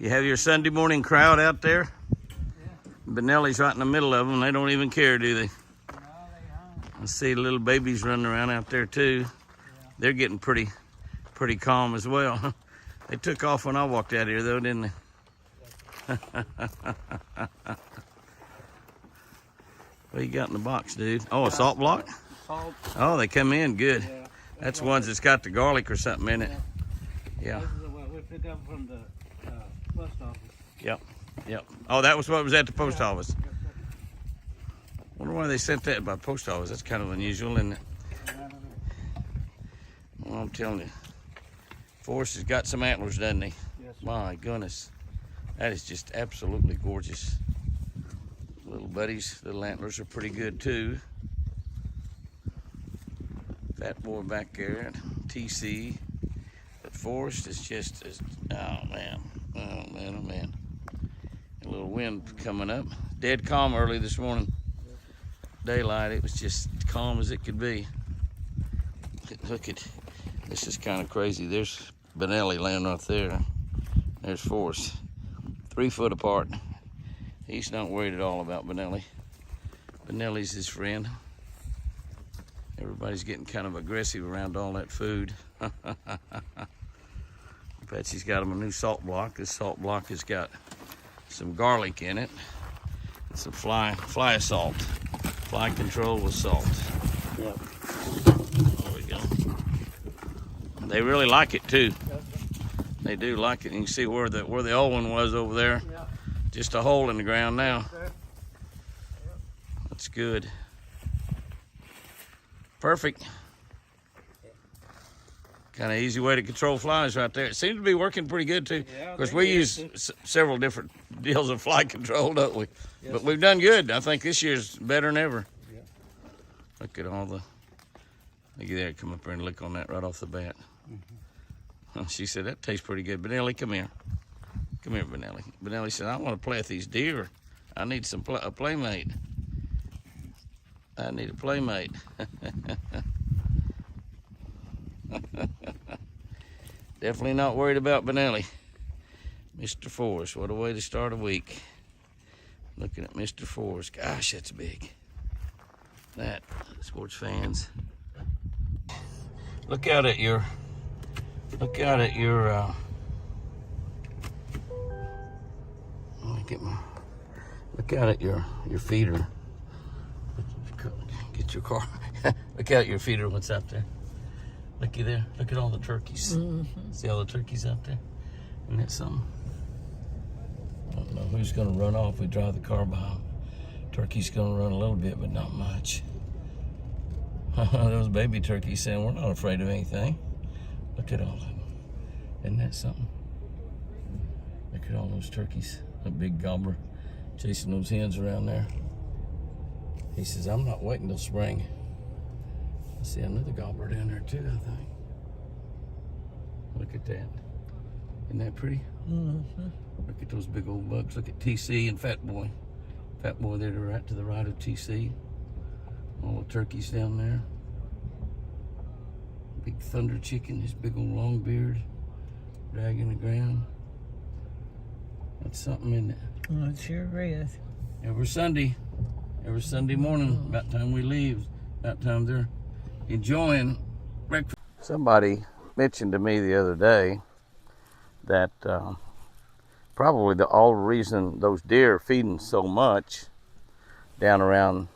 You have your Sunday morning crowd out there? Yeah. Benelli's right in the middle of them. They don't even care, do they? No, they don't. I see the little babies running around out there too. Yeah. They're getting pretty calm as well. They took off when I walked out here though, didn't they? What you got in the box, dude? Oh, a salt block? Salt. Oh, they come in good. Yeah. That's ones that's got the garlic or something in it. Yeah. This is what we picked up from the post office. Yep. Oh, that was what was at the post office. Wonder why they sent that by post office. That's kind of unusual, isn't it? Well, I'm telling you, Forrest has got some antlers, doesn't he? Yes, sir. My goodness, that is just absolutely gorgeous. Little buddies, little antlers are pretty good too. Fat boy back there, TC. But Forrest is just, oh man. A little wind coming up. Dead calm early this morning. Daylight, it was just calm as it could be. Look at, this is kind of crazy. There's Benelli laying right there. There's Forrest. 3 foot apart. He's not worried at all about Benelli. Benelli's his friend. Everybody's getting kind of aggressive around all that food. Betsy's got him a new salt block. This salt block has got some garlic in it. And some fly salt. Fly control with salt. Yep. There we go. They really like it too. They do like it. You can see where the old one was over there. Yep. Just a hole in the ground now. Yep. That's good. Perfect. Kind of easy way to control flies right there. It seems to be working pretty good too. Yeah, of course, we use several different deals of fly control, don't we? Yes. But we've done good. I think this year's better than ever. Yeah. Look at all the, look at there, come up there and look on that right off the bat. Mm-hmm. She said, that tastes pretty good. Benelli, come here. Come here, Benelli. Benelli said, I want to play with these deer. I need a playmate. I need a playmate. Definitely not worried about Benelli. Mr. Forrest, what a way to start a week. Looking at Mr. Forrest. Gosh, that's big. That, sports fans. Look out at your, let me get my, look out at your feeder. Get your car. Look out your feeder, what's out there. Looky there. Look at all the turkeys. Mm-hmm. See all the turkeys out there? Isn't that something? I don't know who's going to run off. We drive the car by them. Turkey's going to run a little bit, but not much. Those baby turkeys saying, we're not afraid of anything. Look at all of them. Isn't that something? Look at all those turkeys. A big gobbler chasing those hens around there. He says, I'm not waiting till spring. I see another gobbler down there too, I think. Look at that. Isn't that pretty? Mm-hmm. Look at those big old bugs. Look at TC and Fat Boy. Fat Boy there right to the right of TC. All the turkeys down there. Big thunder chicken, his big old long beard, dragging the ground. That's something, isn't it? Oh, it sure is. Every Sunday morning, about time we leave, about time they're enjoying breakfast. Somebody mentioned to me the other day that probably the all reason those deer are feeding so much down around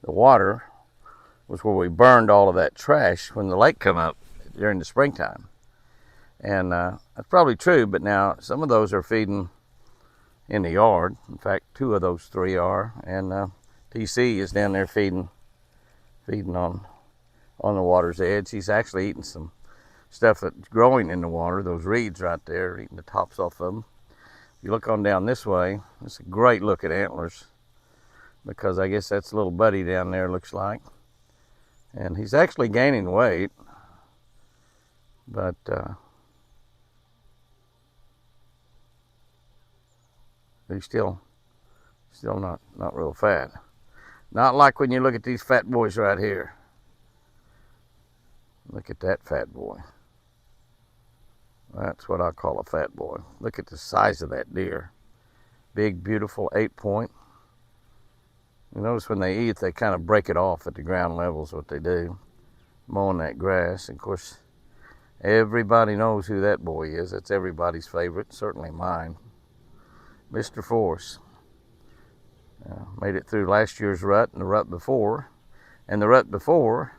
the water was where we burned all of that trash when the lake come up during the springtime. And that's probably true, but now some of those are feeding in the yard. In fact, 2 of those 3 are, and TC is down there feeding on the water's edge. He's actually eating some stuff that's growing in the water, those reeds right there, eating the tops off of them. If you look on down this way, it's a great look at antlers, because I guess that's a little buddy down there, looks like. And he's actually gaining weight, but he's still not real fat. Not like when you look at these fat boys right here. Look at that fat boy. That's what I call a fat boy. Look at the size of that deer. Big, beautiful 8-point. You notice when they eat, they kind of break it off at the ground level is what they do. Mowing that grass. And of course, everybody knows who that boy is. That's everybody's favorite, certainly mine. Mr. Force. Made it through last year's rut and the rut before. And the rut before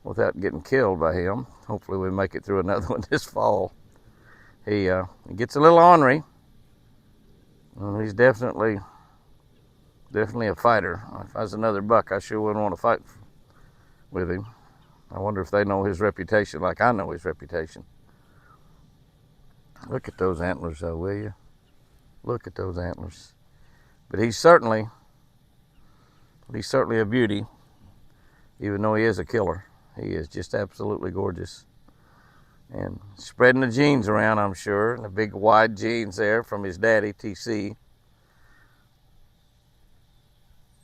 without getting killed by him. Hopefully we make it through another one this fall. He gets a little ornery. He's definitely a fighter. If I was another buck, I sure wouldn't want to fight with him. I wonder if they know his reputation like I know his reputation. Look at those antlers though, will you? Look at those antlers. But he's certainly a beauty, even though he is a killer. He is just absolutely gorgeous. And spreading the genes around, I'm sure, and the big wide genes there from his daddy, TC.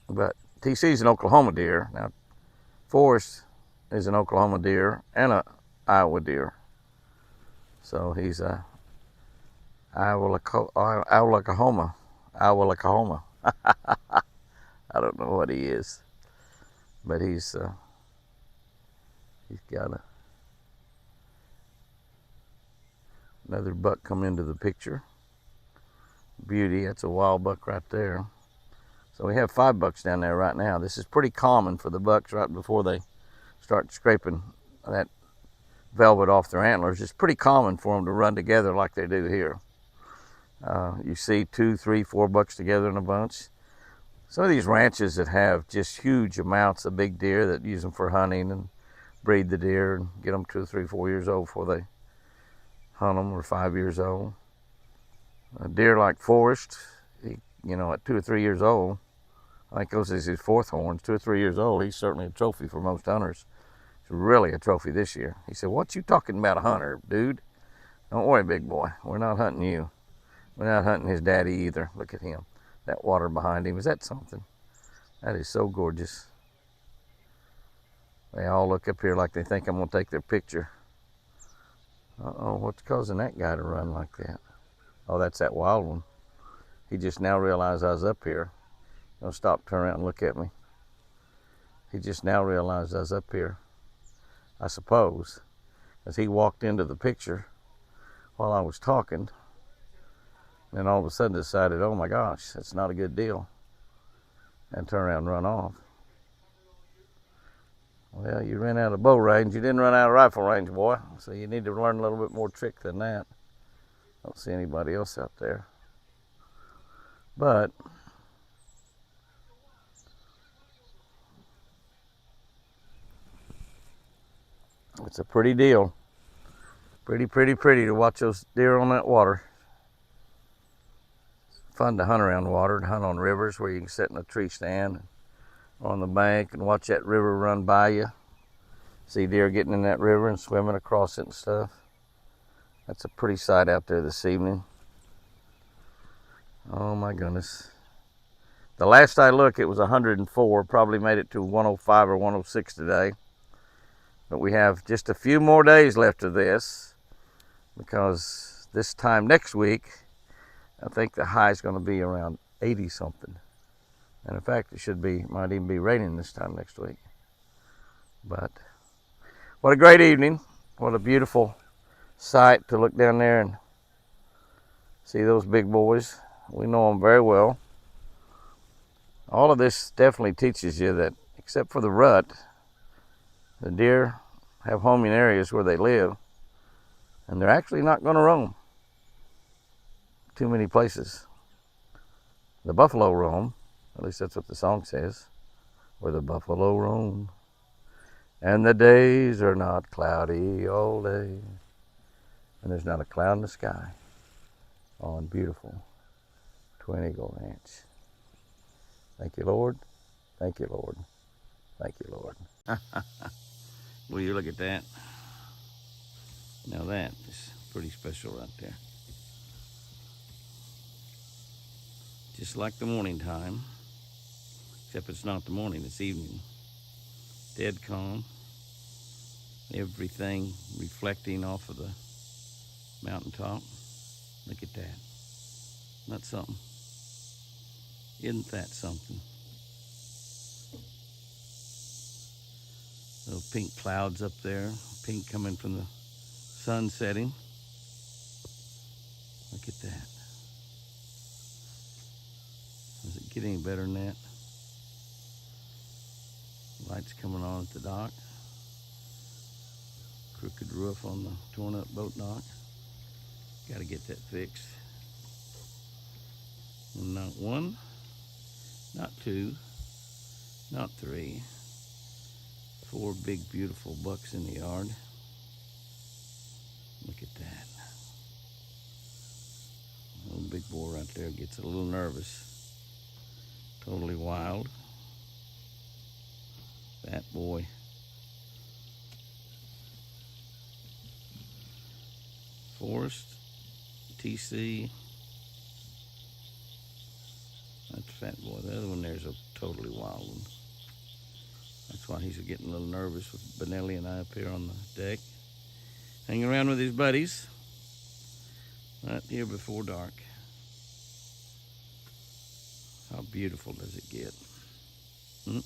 But TC's an Oklahoma deer. Now, Forrest is an Oklahoma deer and a Iowa deer. So he's a Iowa-Oklahoma. I don't know what he is, but he's got another buck come into the picture. Beauty, that's a wild buck right there. So we have 5 bucks down there right now. This is pretty common for the bucks right before they start scraping that velvet off their antlers. It's pretty common for them to run together like they do here. You see 2, 3, 4 bucks together in a bunch. Some of these ranches that have just huge amounts of big deer that use them for hunting and breed the deer and get them 2, 3, 4 years old before they hunt them, or 5 years old. A deer like Forrest, he, at 2 or 3 years old, I think those is his 4th horns, 2 or 3 years old, he's certainly a trophy for most hunters. It's really a trophy this year. He said, "What you talking about a hunter, dude? Don't worry, big boy. We're not hunting you. We're not hunting his daddy either." Look at him. That water behind him, is that something? That is so gorgeous. They all look up here like they think I'm gonna take their picture. Uh-oh, what's causing that guy to run like that? Oh, that's that wild one. He just now realized I was up here. He'll stop, turn around and look at me. He just now realized I was up here, I suppose, as he walked into the picture while I was talking. Then all of a sudden decided, oh my gosh, that's not a good deal, and turn around and run off. Well, you ran out of bow range. You didn't run out of rifle range, boy. So you need to learn a little bit more trick than that. Don't see anybody else out there. But it's a pretty deal. Pretty to watch those deer on that water. It's fun to hunt around water, to hunt on rivers where you can sit in a tree stand on the bank and watch that river run by you. See deer getting in that river and swimming across it and stuff. That's a pretty sight out there this evening. Oh my goodness. The last I looked, it was 104. Probably made it to 105 or 106 today. But we have just a few more days left of this, because this time next week, I think the high is going to be around 80 something. And in fact, might even be raining this time next week. But what a great evening. What a beautiful sight to look down there and see those big boys. We know them very well. All of this definitely teaches you that, except for the rut, the deer have homing areas where they live, and they're actually not going to roam too many places. The buffalo roam, at least that's what the song says, where the buffalo roam. And the days are not cloudy all day, and there's not a cloud in the sky on beautiful Twin Eagle Ranch. Thank you, Lord. Thank you, Lord. Thank you, Lord. Will you look at that? Now that is pretty special right there. Just like the morning time, except it's not the morning, it's evening. Dead calm. Everything reflecting off of the mountaintop. Look at that. That's something. Isn't that something? Little pink clouds up there. Pink coming from the sun setting. Look at that. Does it get any better than that? Lights coming on at the dock. Crooked roof on the torn up boat dock. Got to get that fixed. And not one, not two, not three. 4 big beautiful bucks in the yard. Look at that. Little big boy right there gets a little nervous. Totally wild. Fat boy. Forest, TC. That's Fat Boy. The other one there's a totally wild one. That's why he's getting a little nervous with Benelli and I up here on the deck. Hanging around with his buddies. Right here before dark. How beautiful does it get? Look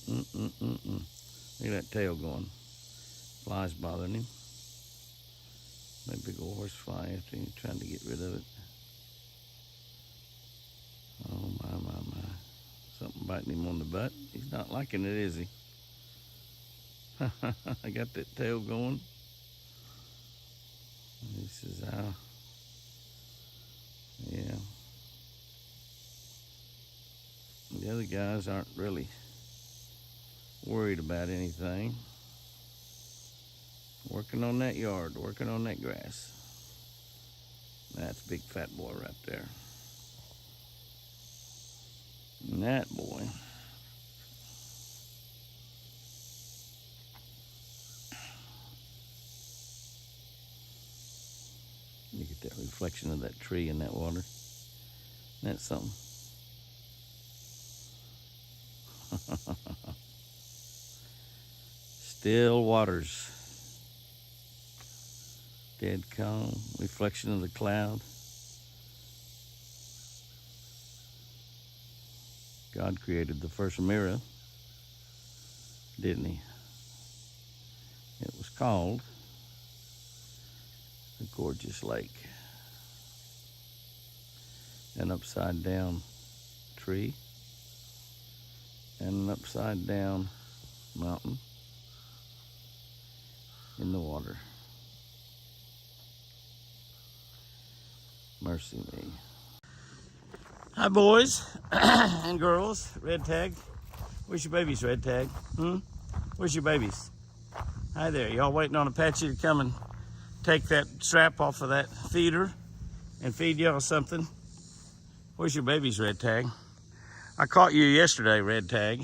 at that tail going. Flies bothering him. That big old horse fly after him, trying to get rid of it. Oh my. Something biting him on the butt. He's not liking it, is he? I got that tail going. This is how, yeah. The other guys aren't really worried about anything. Working on that yard, working on that grass. That's big fat boy right there. And that boy. Look at that reflection of that tree in that water. That's something. Still waters. Dead calm. Reflection of the cloud. God created the first mirror, didn't he? It was called the gorgeous lake. An upside down tree and an upside down mountain in the water. Mercy me. Hi boys and girls, Red Tag. Where's your babies, Red Tag? Where's your babies? Hi there, y'all waiting on Apache to come and take that strap off of that feeder and feed y'all something? Where's your babies, Red Tag? I caught you yesterday, Red Tag.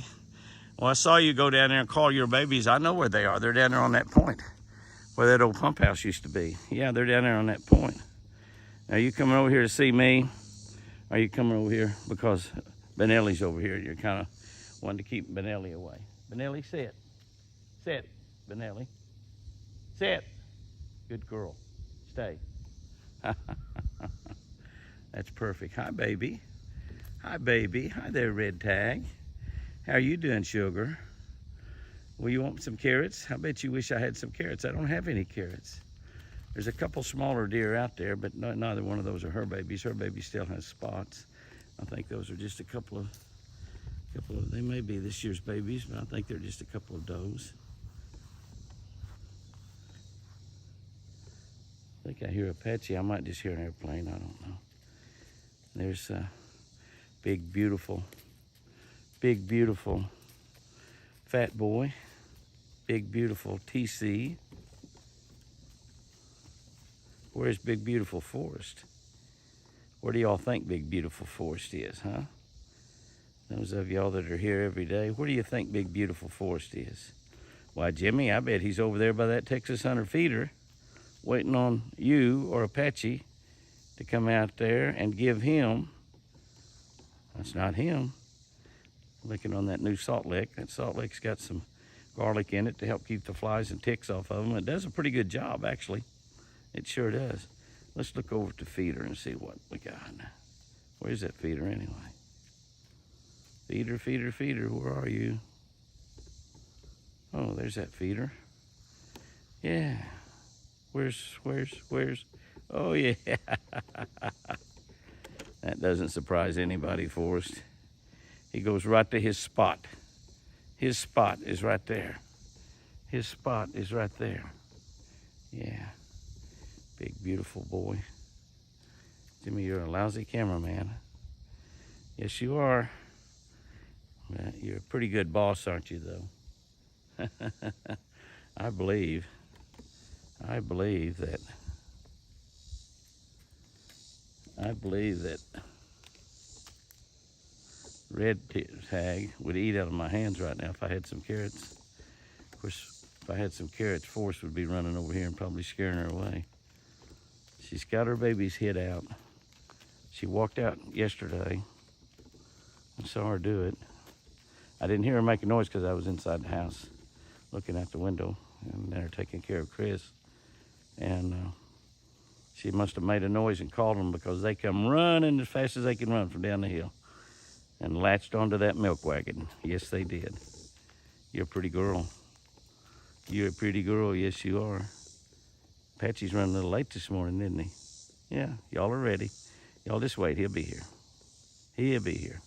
Well, I saw you go down there and call your babies. I know where they are. They're down there on that point where that old pump house used to be. Yeah, they're down there on that point. Are you coming over here to see me? Are you coming over here because Benelli's over here? You're kind of wanting to keep Benelli away. Benelli, sit. Sit, Benelli. Sit. Good girl. Stay. That's perfect. Hi, baby. Hi, baby. Hi there, Red Tag. How are you doing, sugar? Well, you want some carrots? I bet you wish I had some carrots. I don't have any carrots. There's a couple smaller deer out there, but neither one of those are her babies. Her baby still has spots. I think those are just a couple of, they may be this year's babies, but I think they're just a couple of does. I think I hear Apache. I might just hear an airplane. I don't know. There's a big, beautiful fat boy. Big, beautiful TC. Where's Big Beautiful Forest? Where do y'all think Big Beautiful Forest is, huh? Those of y'all that are here every day, where do you think Big Beautiful Forest is? Why, Jimmy, I bet he's over there by that Texas Hunter feeder, waiting on you or Apache to come out there and give him, that's not him, licking on that new salt lick. That salt lick's got some garlic in it to help keep the flies and ticks off of them. It does a pretty good job, actually. It sure does. Let's look over at the feeder and see what we got. Where's that feeder anyway? Feeder, feeder, feeder, where are you? Oh, there's that feeder. Yeah. Where's? Oh, yeah. That doesn't surprise anybody, Forrest. He goes right to his spot. His spot is right there. His spot is right there. Yeah. Big, beautiful boy. Jimmy, you're a lousy cameraman. Yes, you are. You're a pretty good boss, aren't you, though? I believe that red tag would eat out of my hands right now if I had some carrots. Of course, if I had some carrots, Forrest would be running over here and probably scaring her away. She's got her baby's head out. She walked out yesterday. I saw her do it. I didn't hear her make a noise because I was inside the house looking out the window, and they're taking care of Chris. And she must have made a noise and called them, because they come running as fast as they can run from down the hill and latched onto that milk wagon. Yes, they did. You're a pretty girl. You're a pretty girl. Yes, you are. Patchy's running a little late this morning, isn't he? Yeah, y'all are ready. Y'all just wait. He'll be here. He'll be here.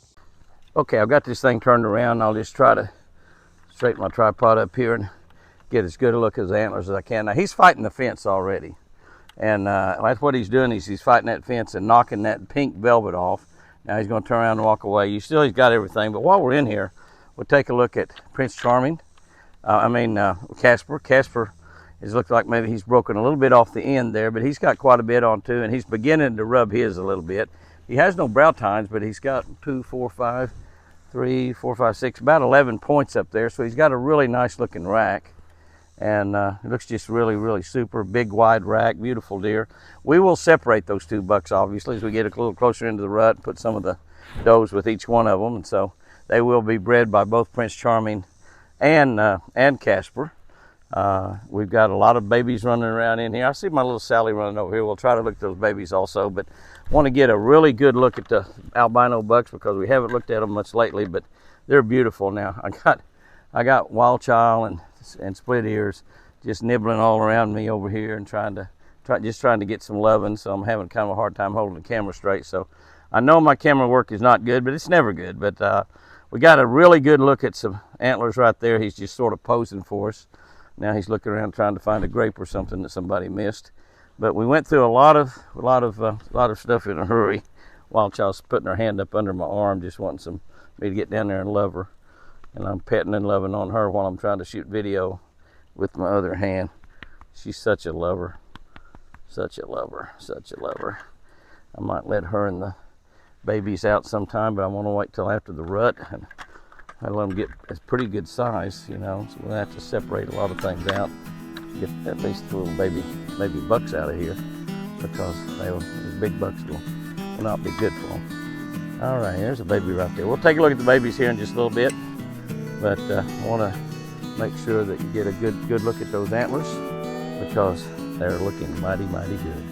Okay, I've got this thing turned around. I'll just try to straighten my tripod up here and get as good a look at his antlers as I can. Now, he's fighting the fence already. And that's what he's doing. He's fighting that fence and knocking that pink velvet off. Now he's going to turn around and walk away. He's got everything. But while we're in here, we'll take a look at Prince Charming. Casper. Casper has looked like maybe he's broken a little bit off the end there, but he's got quite a bit on too, and he's beginning to rub his a little bit. He has no brow tines, but he's got 2, 4, 5, 3, 4, 5, 6, about 11 points up there. So he's got a really nice looking rack. And it looks just really, really super. Big, wide rack, beautiful deer. We will separate those two bucks, obviously, as we get a little closer into the rut and put some of the does with each one of them. And so they will be bred by both Prince Charming and Casper. We've got a lot of babies running around in here. I see my little Sally running over here. We'll try to look at those babies also, but want to get a really good look at the albino bucks, because we haven't looked at them much lately, but they're beautiful. Now, I got wild child and split ears just nibbling all around me over here and trying to get some loving. So I'm having kind of a hard time holding the camera straight. So I know my camera work is not good, but it's never good. But we got a really good look at some antlers right there. He's just sort of posing for us. Now he's looking around trying to find a grape or something that somebody missed. But we went through a lot of stuff in a hurry. Wild child's putting her hand up under my arm, just wanting me to get down there and love her. And I'm petting and loving on her while I'm trying to shoot video with my other hand. She's such a lover. Such a lover. Such a lover. I might let her and the babies out sometime, but I want to wait till after the rut. And I let them get a pretty good size, you know. So we'll have to separate a lot of things out. Get at least the little baby bucks out of here, because the big bucks will not be good for them. All right, there's a baby right there. We'll take a look at the babies here in just a little bit. But I want to make sure that you get a good look at those antlers, because they're looking mighty, mighty good.